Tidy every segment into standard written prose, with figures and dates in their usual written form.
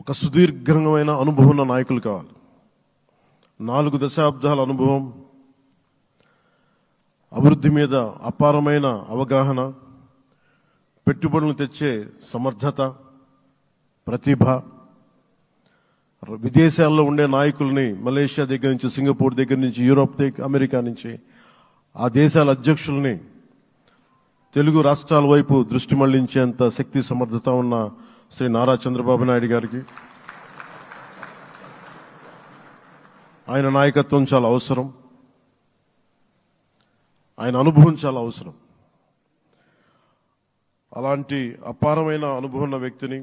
ఒక సుదీర్ఘమైన అనుభవం ఉన్న నాయకులు కావాలి. 4 దశాబ్దాల అనుభవం, అభివృద్ధి మీద అపారమైన అవగాహన, పెట్టుబడులను తెచ్చే సమర్థత, ప్రతిభ, విదేశాల్లో ఉండే నాయకుల్ని మలేషియా దగ్గర నుంచి, సింగపూర్ దగ్గర నుంచి, యూరోప్ దగ్గర, అమెరికా నుంచి ఆ దేశాల అధ్యక్షుల్ని తెలుగు రాష్ట్రాల వైపు దృష్టి మళ్లించేంత శక్తి సమర్థత ఉన్న శ్రీ నారా చంద్రబాబు నాయుడు గారికి ఆయన నాయకత్వం చాలా అవసరం, ఆయన అనుభవం చాలా అవసరం. అలాంటి అపారమైన అనుభవం ఉన్న వ్యక్తిని,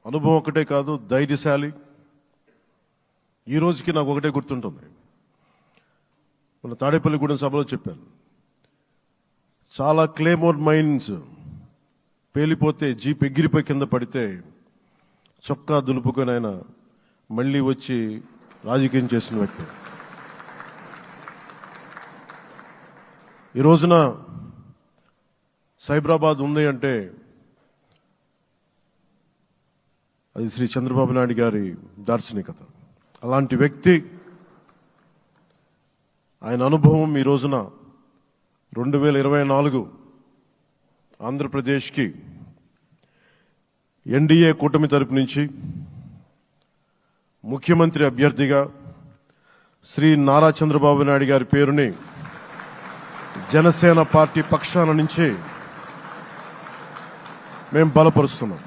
అనుభవం ఒకటే కాదు, ధైర్యశాలి. ఈ రోజుకి నాకు ఒకటే గుర్తుంటుంది. మన తాడేపల్లిగూడెం సభలో చెప్పాను, చాలా క్లేమోర్ మైన్స్ పేలిపోతే జీప్ ఎగిరిపోయి కింద పడితే చొక్కా దులుపుకొని ఆయన మళ్ళీ వచ్చి రాజకీయం చేసిన వ్యక్తి. ఈ రోజున సైబరాబాద్ ఉంది అంటే అది శ్రీ చంద్రబాబు నాయుడు గారి దార్శనికత. అలాంటి వ్యక్తి, ఆయన అనుభవం ఈ రోజున 2024 ఆంధ్రప్రదేశ్కి ఎన్డీఏ కూటమి తరపు నుంచి ముఖ్యమంత్రి అభ్యర్థిగా శ్రీ నారా చంద్రబాబు నాయుడు గారి పేరుని జనసేన పార్టీ పక్షాన నుంచి మేము బలపరుస్తున్నాం.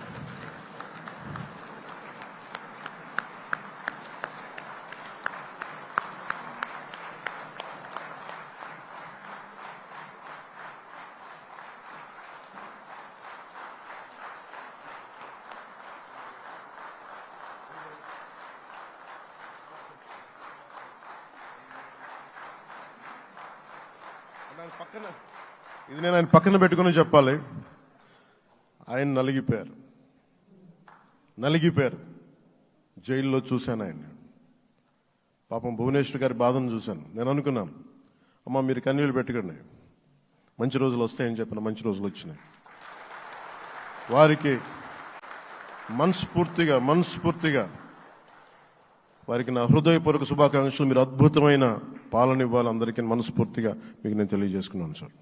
ఇది నేను ఆయన పక్కన పెట్టుకుని చెప్పాలి. ఆయన నలిగిపోయారు. జైల్లో చూశాను ఆయన. పాపం భువనేశ్వర్ గారి బాధను చూశాను. నేను అనుకున్నాను, అమ్మ మీరు కన్నీళ్ళు పెట్టుకోండి, మంచి రోజులు వస్తాయని చెప్పిన మంచి రోజులు వచ్చినాయి. వారికి మనస్ఫూర్తిగా వారికి నా హృదయపూర్వక శుభాకాంక్షలు. మీరు అద్భుతమైన పాలన ఇవ్వాలి అందరికీ మనస్ఫూర్తిగా మీకు నేను తెలియజేసుకున్నాను సార్.